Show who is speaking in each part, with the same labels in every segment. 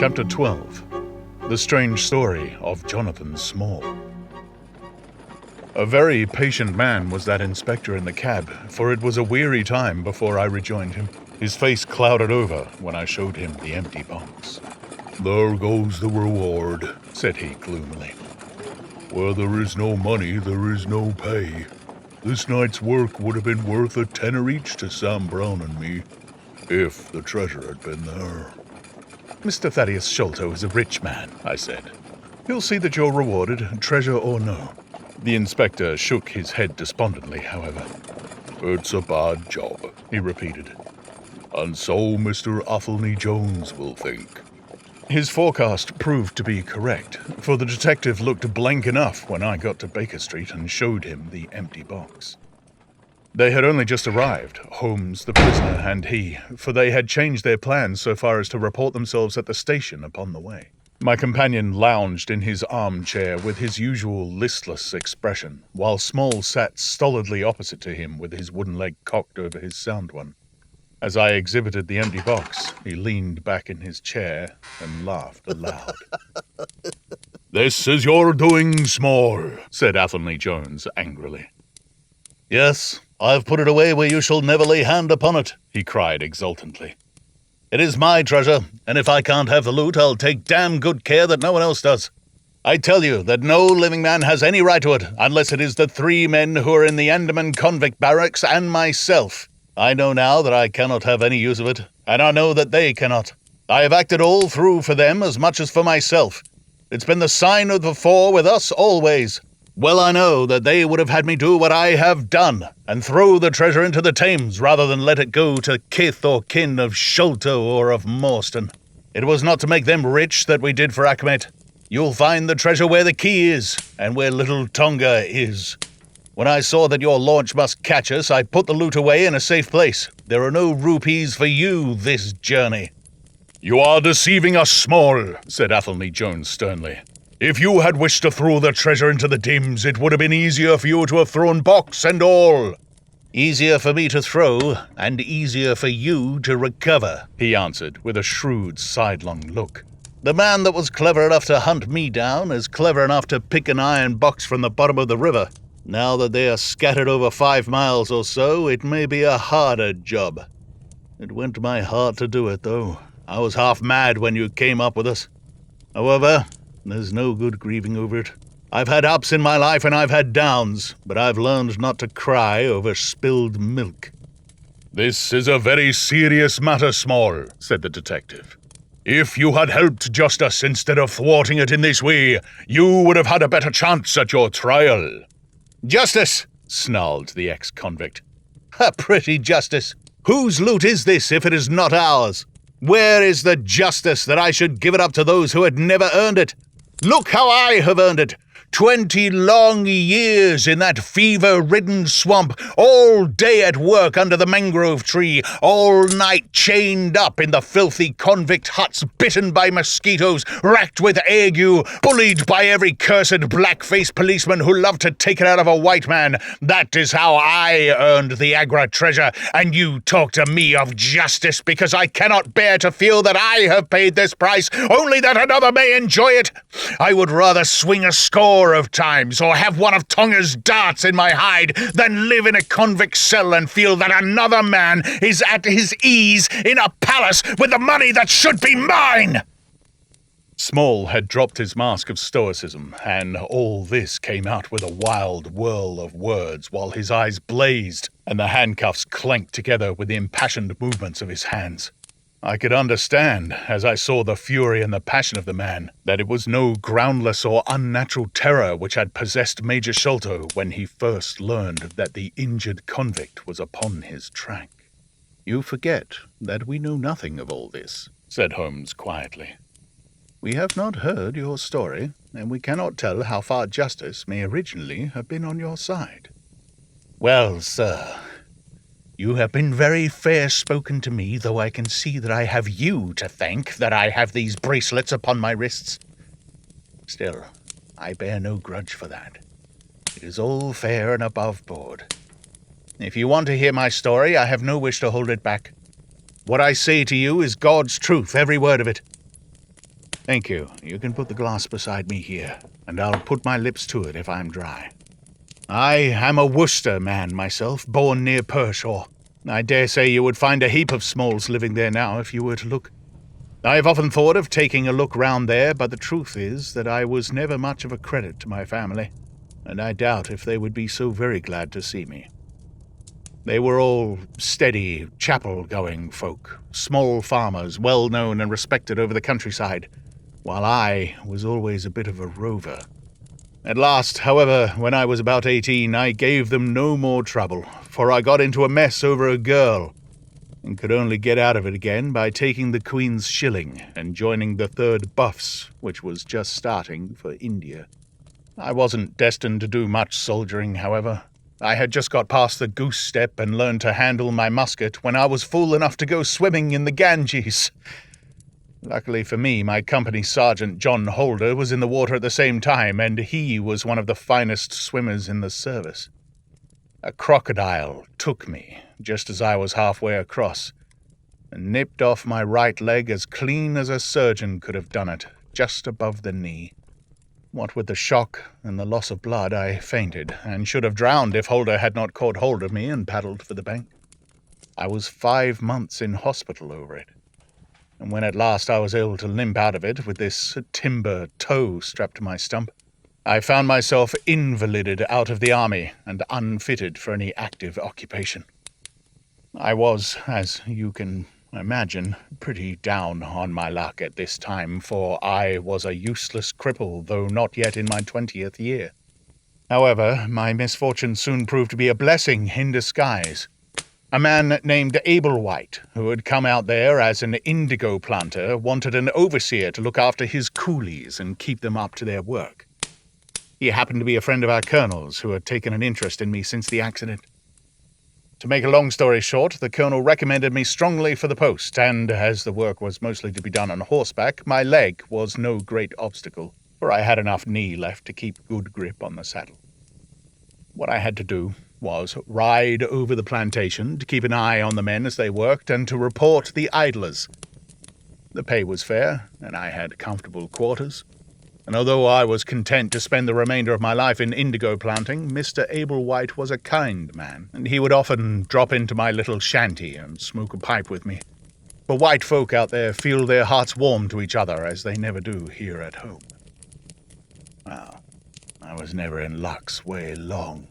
Speaker 1: Chapter 12. The Strange Story of Jonathan Small. A very patient man was that inspector in the cab, for it was a weary time before I rejoined him. His face clouded over when I showed him the empty box.
Speaker 2: "There goes the reward,"
Speaker 1: said he gloomily.
Speaker 2: "Where there is no money, there is no pay. This night's work would have been worth a tenner each to Sam Brown and me, if the treasure had been there."
Speaker 1: "Mr. Thaddeus Sholto is a rich man," I said. "He'll see that you're rewarded, treasure or no." The inspector shook his head despondently, however.
Speaker 2: "It's a bad job,"
Speaker 1: he repeated.
Speaker 2: "And so Mr. Athelney Jones will think."
Speaker 1: His forecast proved to be correct, for the detective looked blank enough when I got to Baker Street and showed him the empty box. They had only just arrived, Holmes, the prisoner, and he, for they had changed their plans so far as to report themselves at the station upon the way. My companion lounged in his armchair with his usual listless expression, while Small sat stolidly opposite to him with his wooden leg cocked over his sound one. As I exhibited the empty box, he leaned back in his chair and laughed aloud.
Speaker 2: "This is your doing, Small,"
Speaker 1: said Athelney Jones angrily.
Speaker 3: "Yes, I've put it away where you shall never lay hand upon it," he cried exultantly. "It is my treasure, and if I can't have the loot, I'll take damn good care that no one else does. I tell you that no living man has any right to it, unless it is the 3 men who are in the Andaman convict barracks and myself. I know now that I cannot have any use of it, and I know that they cannot. I have acted all through for them as much as for myself. It's been the sign of the 4 with us always. Well, I know that they would have had me do what I have done, and throw the treasure into the Thames rather than let it go to kith or kin of Sholto or of Morstan. It was not to make them rich that we did for Achmet. You'll find the treasure where the key is, and where little Tonga is. When I saw that your launch must catch us, I put the loot away in a safe place. There are no rupees for you this journey."
Speaker 2: "You are deceiving us, Small," said Athelney Jones sternly. "If you had wished to throw the treasure into the Thames, it would have been easier for you to have thrown box and all."
Speaker 3: "Easier for me to throw, and easier for you to recover," he answered with a shrewd, sidelong look. "The man that was clever enough to hunt me down is clever enough to pick an iron box from the bottom of the river. Now that they are scattered over 5 miles or so, it may be a harder job. It went to my heart to do it, though. I was half mad when you came up with us. However, there's no good grieving over it. I've had ups in my life and I've had downs, but I've learned not to cry over spilled milk."
Speaker 2: "This is a very serious matter, Small," said the detective. "If you had helped justice instead of thwarting it in this way, you would have had a better chance at your trial."
Speaker 3: "Justice!" snarled the ex-convict. "A pretty justice! Whose loot is this if it is not ours? Where is the justice that I should give it up to those who had never earned it? Look how I have earned it! 20 long years in that fever-ridden swamp, all day at work under the mangrove tree, all night chained up in the filthy convict huts, bitten by mosquitoes, racked with ague, bullied by every cursed black-faced policeman who loved to take it out of a white man. That is how I earned the Agra treasure, and you talk to me of justice because I cannot bear to feel that I have paid this price, only that another may enjoy it. I would rather swing a score of times or have one of Tonga's darts in my hide than live in a convict cell and feel that another man is at his ease in a palace with the money that should be mine."
Speaker 1: Small had dropped his mask of stoicism, and all this came out with a wild whirl of words while his eyes blazed and the handcuffs clanked together with the impassioned movements of his hands. I could understand, as I saw the fury and the passion of the man, that it was no groundless or unnatural terror which had possessed Major Sholto when he first learned that the injured convict was upon his track. "You forget that we know nothing of all this," said Holmes quietly. "We have not heard your story, and we cannot tell how far justice may originally have been on your side." "Well, sir, you have been very fair-spoken to me, though I can see that I have you to thank that I have these bracelets upon my wrists. Still, I bear no grudge for that. It is all fair and above board. If you want to hear my story, I have no wish to hold it back. What I say to you is God's truth, every word of it.
Speaker 3: Thank you. You can put the glass beside me here, and I'll put my lips to it if I'm dry. I am a Worcester man myself, born near Pershore. I dare say you would find a heap of Smalls living there now if you were to look. I have often thought of taking a look round there, but the truth is that I was never much of a credit to my family, and I doubt if they would be so very glad to see me. They were all steady, chapel-going folk, small farmers, well-known and respected over the countryside, while I was always a bit of a rover. At last, however, when I was about 18, I gave them no more trouble, for I got into a mess over a girl, and could only get out of it again by taking the Queen's shilling and joining the 3rd Buffs, which was just starting for India. I wasn't destined to do much soldiering, however. I had just got past the goose step and learned to handle my musket when I was fool enough to go swimming in the Ganges. Luckily for me, my company sergeant, John Holder, was in the water at the same time, and he was one of the finest swimmers in the service. A crocodile took me, just as I was halfway across, and nipped off my right leg as clean as a surgeon could have done it, just above the knee. What with the shock and the loss of blood, I fainted, and should have drowned if Holder had not caught hold of me and paddled for the bank. I was 5 months in hospital over it, and when at last I was able to limp out of it with this timber toe strapped to my stump, I found myself invalided out of the army and unfitted for any active occupation. I was, as you can imagine, pretty down on my luck at this time, for I was a useless cripple, though not yet in my 20th year. However, my misfortune soon proved to be a blessing in disguise. A man named Ablewhite, who had come out there as an indigo planter, wanted an overseer to look after his coolies and keep them up to their work. He happened to be a friend of our colonel's, who had taken an interest in me since the accident. To make a long story short, the colonel recommended me strongly for the post, and as the work was mostly to be done on horseback, my leg was no great obstacle, for I had enough knee left to keep good grip on the saddle. What I had to do was ride over the plantation to keep an eye on the men as they worked and to report the idlers. The pay was fair, and I had comfortable quarters. And although I was content to spend the remainder of my life in indigo planting, Mr. Ablewhite was a kind man, and he would often drop into my little shanty and smoke a pipe with me. For white folk out there feel their hearts warm to each other as they never do here at home. Well, I was never in luck's way long.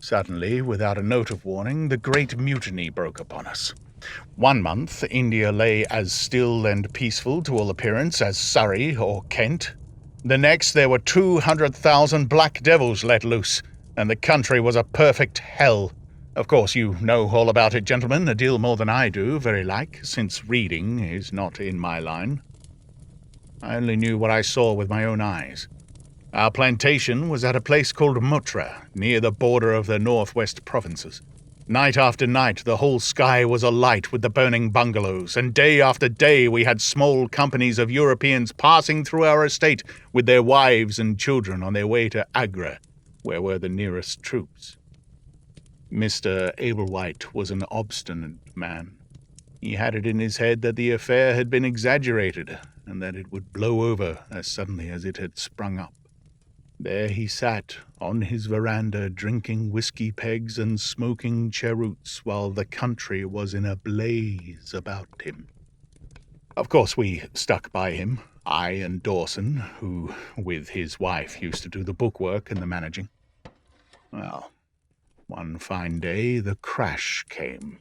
Speaker 3: Suddenly, without a note of warning, the Great Mutiny broke upon us. 1 month, India lay as still and peaceful to all appearance as Surrey or Kent. The next, there were 200,000 black devils let loose, and the country was a perfect hell. Of course, you know all about it, gentlemen, a deal more than I do, very like, since reading is not in my line. I only knew what I saw with my own eyes. Our plantation was at a place called Mutra, near the border of the northwest provinces. Night after night, the whole sky was alight with the burning bungalows, and day after day we had small companies of Europeans passing through our estate with their wives and children on their way to Agra, where were the nearest troops. Mr. Ablewhite was an obstinate man. He had it in his head that the affair had been exaggerated, and that it would blow over as suddenly as it had sprung up. There he sat, on his veranda, drinking whiskey pegs and smoking cheroots, while the country was in a blaze about him. Of course, we stuck by him, I and Dawson, who, with his wife, used to do the bookwork and the managing. Well, one fine day, the crash came.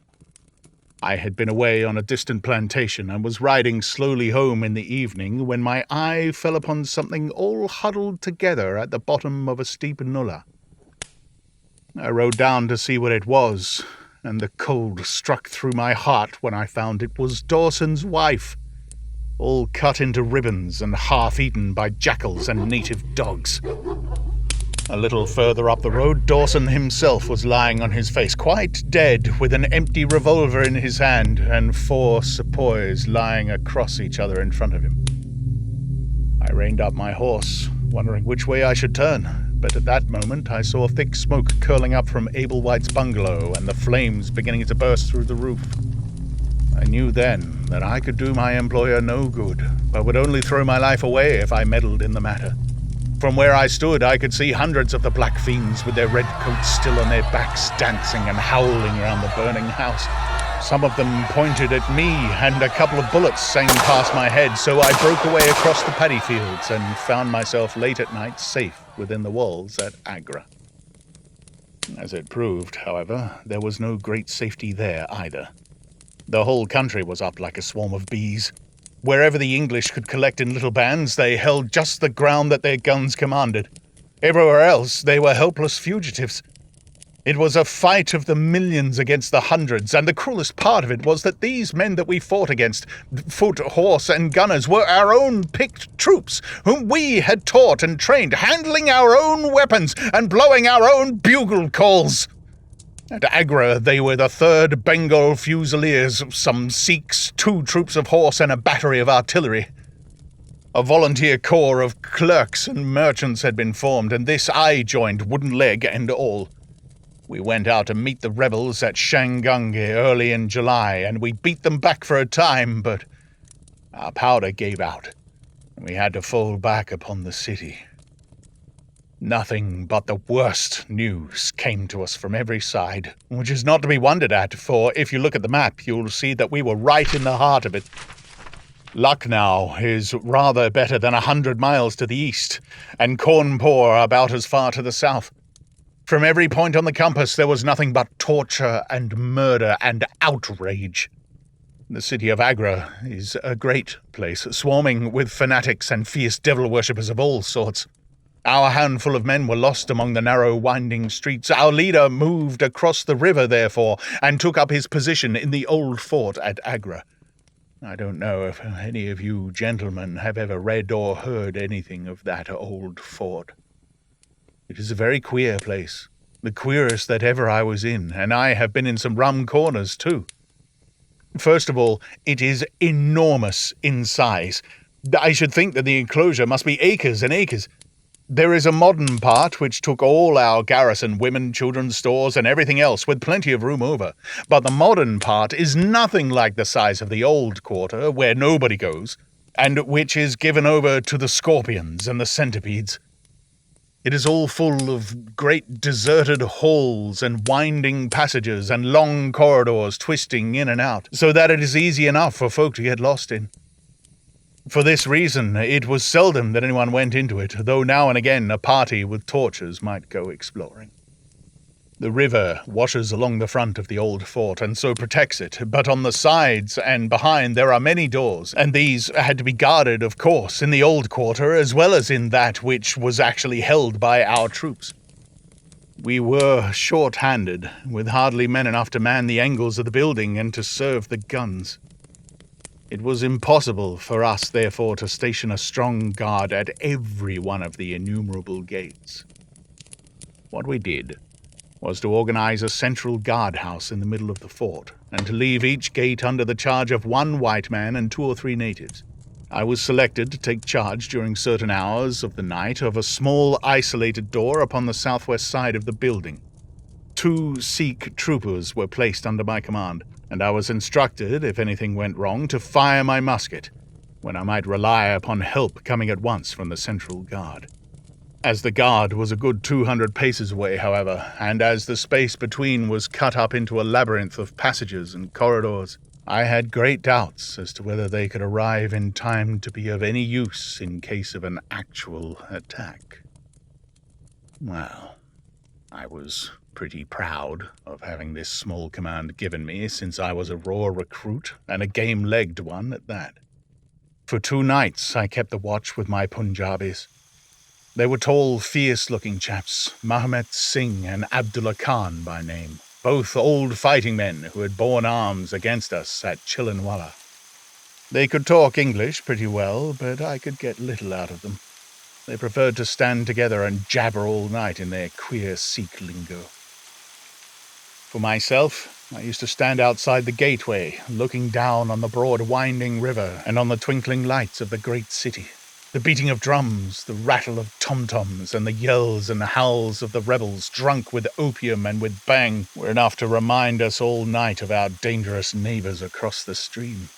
Speaker 3: I had been away on a distant plantation and was riding slowly home in the evening when my eye fell upon something all huddled together at the bottom of a steep nullah. I rode down to see what it was, and the cold struck through my heart when I found it was Dawson's wife, all cut into ribbons and half-eaten by jackals and native dogs. A little further up the road, Dawson himself was lying on his face, quite dead, with an empty revolver in his hand and 4 sepoys lying across each other in front of him. I reined up my horse, wondering which way I should turn, but at that moment I saw thick smoke curling up from Ablewhite's bungalow and the flames beginning to burst through the roof.
Speaker 1: I knew then that I could do my employer no good, but would only throw my life away if I meddled in the matter. From where I stood, I could see hundreds of the black fiends with their red coats still on their backs, dancing and howling around the burning house. Some of them pointed at me, and a couple of bullets sang past my head, so I broke away across the paddy fields and found myself late at night safe within the walls at Agra. As it proved, however, there was no great safety there either. The whole country was up like a swarm of bees. Wherever the English could collect in little bands, they held just the ground that their guns commanded. Everywhere else, they were helpless fugitives. It was a fight of the millions against the hundreds, and the cruelest part of it was that these men that we fought against, foot, horse, and gunners, were our own picked troops, whom we had taught and trained, handling our own weapons and blowing our own bugle calls. At Agra, they were the 3rd Bengal Fusiliers, some Sikhs, 2 troops of horse, and a battery of artillery. A volunteer corps of clerks and merchants had been formed, and this I joined, wooden leg and all. We went out to meet the rebels at Shangangi early in July, and we beat them back for a time, but our powder gave out, and we had to fall back upon the city. Nothing but the worst news came to us from every side, which is not to be wondered at, for if you look at the map, you'll see that we were right in the heart of it. Lucknow is rather better than 100 miles to the east, and Cawnpore about as far to the south. From every point on the compass, there was nothing but torture and murder and outrage. The city of Agra is a great place, swarming with fanatics and fierce devil worshippers of all sorts. Our handful of men were lost among the narrow, winding streets. Our leader moved across the river, therefore, and took up his position in the old fort at Agra. I don't know if any of you gentlemen have ever read or heard anything of that old fort. It is a very queer place, the queerest that ever I was in, and I have been in some rum corners, too. First of all, it is enormous in size. I should think that the enclosure must be acres and acres. There is a modern part which took all our garrison, women, children, stores, and everything else, with plenty of room over. But the modern part is nothing like the size of the old quarter, where nobody goes, and which is given over to the scorpions and the centipedes. It is all full of great deserted halls and winding passages and long corridors twisting in and out, so that it is easy enough for folk to get lost in. For this reason, it was seldom that anyone went into it, though now and again a party with torches might go exploring. The river washes along the front of the old fort and so protects it, but on the sides and behind there are many doors, and these had to be guarded, of course, in the old quarter as well as in that which was actually held by our troops. We were short-handed, with hardly men enough to man the angles of the building and to serve the guns. It was impossible for us, therefore, to station a strong guard at every one of the innumerable gates. What we did was to organize a central guardhouse in the middle of the fort, and to leave each gate under the charge of 1 white man and 2 or 3 natives. I was selected to take charge during certain hours of the night of a small isolated door upon the southwest side of the building. 2 Sikh troopers were placed under my command, and I was instructed, if anything went wrong, to fire my musket, when I might rely upon help coming at once from the central guard. As the guard was a good 200 paces away, however, and as the space between was cut up into a labyrinth of passages and corridors, I had great doubts as to whether they could arrive in time to be of any use in case of an actual attack. Well, I was pretty proud of having this small command given me, since I was a raw recruit, and a game-legged one at that. For 2 nights I kept the watch with my Punjabis. They were tall, fierce-looking chaps, Mahomet Singh and Abdullah Khan by name, both old fighting men who had borne arms against us at Chillenwalla. They could talk English pretty well, but I could get little out of them. They preferred to stand together and jabber all night in their queer Sikh lingo. For myself, I used to stand outside the gateway, looking down on the broad winding river and on the twinkling lights of the great city. The beating of drums, the rattle of tom-toms, and the yells and the howls of the rebels, drunk with opium and with bang, were enough to remind us all night of our dangerous neighbors across the stream.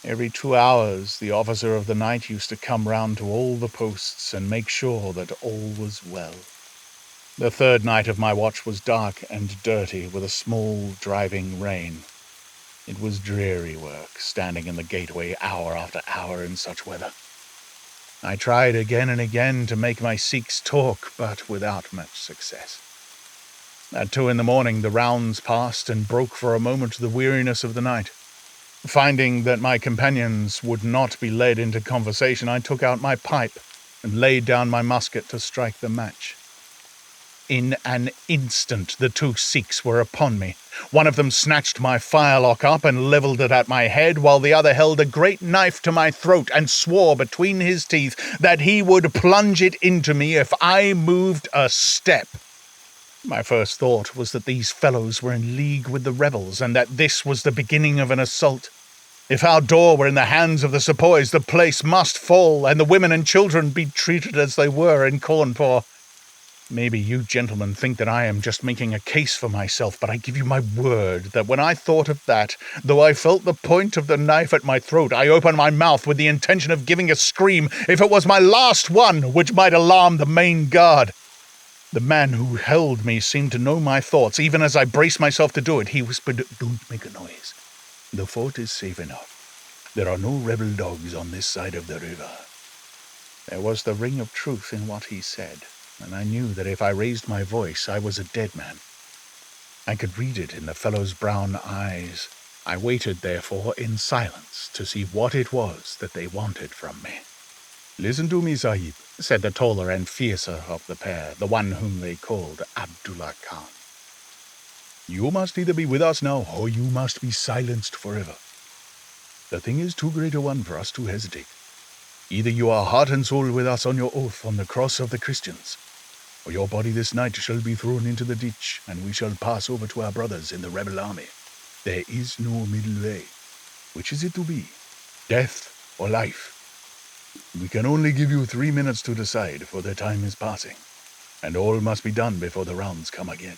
Speaker 1: Every 2 hours, the officer of the night used to come round to all the posts and make sure that all was well. The third night of my watch was dark and dirty, with a small driving rain. It was dreary work, standing in the gateway hour after hour in such weather. I tried again and again to make my Sikhs talk, but without much success. At 2 a.m, the rounds passed and broke for a moment the weariness of the night. Finding that my companions would not be led into conversation, I took out my pipe and laid down my musket to strike the match. In an instant, the 2 Sikhs were upon me. One of them snatched my firelock up and levelled it at my head, while the other held a great knife to my throat and swore between his teeth that he would plunge it into me if I moved a step. My first thought was that these fellows were in league with the rebels, and that this was the beginning of an assault. If our door were in the hands of the sepoys, the place must fall, and the women and children be treated as they were in Cawnpore. Maybe you gentlemen think that I am just making a case for myself, but I give you my word that when I thought of that, though I felt the point of the knife at my throat, I opened my mouth with the intention of giving a scream, if it was my last one, which might alarm the main guard. The man who held me seemed to know my thoughts. Even as I braced myself to do it, he whispered, "Don't make a noise. The fort is safe enough. There are no rebel dogs on this side of the river." There was the ring of truth in what he said, and I knew that if I raised my voice, I was a dead man. I could read it in the fellow's brown eyes. I waited, therefore, in silence to see what it was that they wanted from me. "Listen to me, Sahib," said the taller and fiercer of the pair, the one whom they called Abdullah Khan. "You must either be with us now, or you must be silenced forever. The thing is too great a one for us to hesitate. Either you are heart and soul with us on your oath on the cross of the Christians, or your body this night shall be thrown into the ditch, and we shall pass over to our brothers in the rebel army. There is no middle way. Which is it to be? Death or life? We can only give you 3 minutes to decide, for the time is passing, and all must be done before the rounds come again."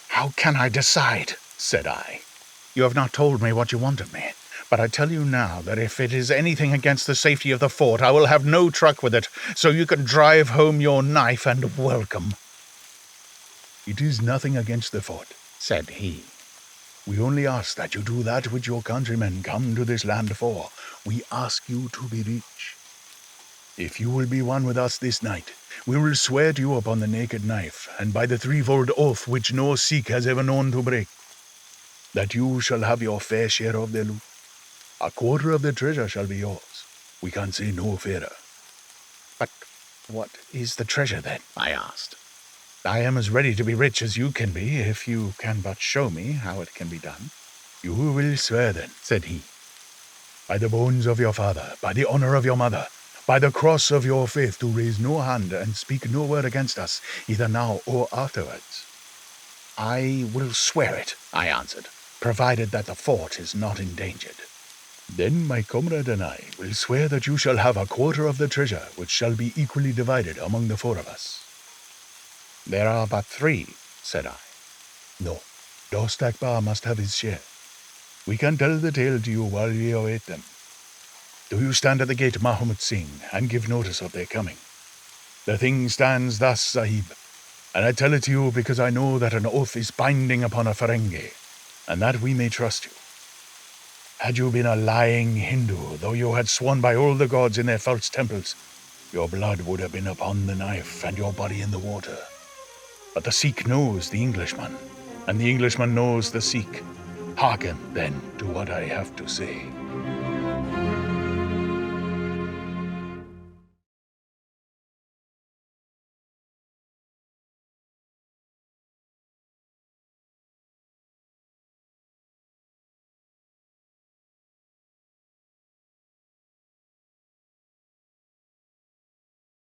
Speaker 1: "How can I decide?" said I. "You have not told me what you want of me, but I tell you now that if it is anything against the safety of the fort, I will have no truck with it, so you can drive home your knife and welcome." "It is nothing against the fort," said he. "We only ask that you do that which your countrymen come to this land for. We ask you to be rich. If you will be one with us this night, we will swear to you upon the naked knife, and by the threefold oath which no Sikh has ever known to break, that you shall have your fair share of the loot. A quarter of the treasure shall be yours. We can say no fairer." "But what is the treasure, then?" I asked. "I am as ready to be rich as you can be, if you can but show me how it can be done." "You will swear, then," said he, "by the bones of your father, by the honor of your mother, by the cross of your faith, to raise no hand and speak no word against us, either now or afterwards." "I will swear it," I answered, "provided that the fort is not endangered." "Then my comrade and I will swear that you shall have a quarter of the treasure, which shall be equally divided among the 4 of us." "There are but 3, said I. "No, Dost Akbar must have his share. We can tell the tale to you while we await them. Do you stand at the gate, Mahmud Singh, and give notice of their coming. The thing stands thus, Sahib, and I tell it to you because I know that an oath is binding upon a Ferengi, and that we may trust you. Had you been a lying Hindu, though you had sworn by all the gods in their false temples, your blood would have been upon the knife and your body in the water. But the Sikh knows the Englishman, and the Englishman knows the Sikh. Hearken, then, to what I have to say.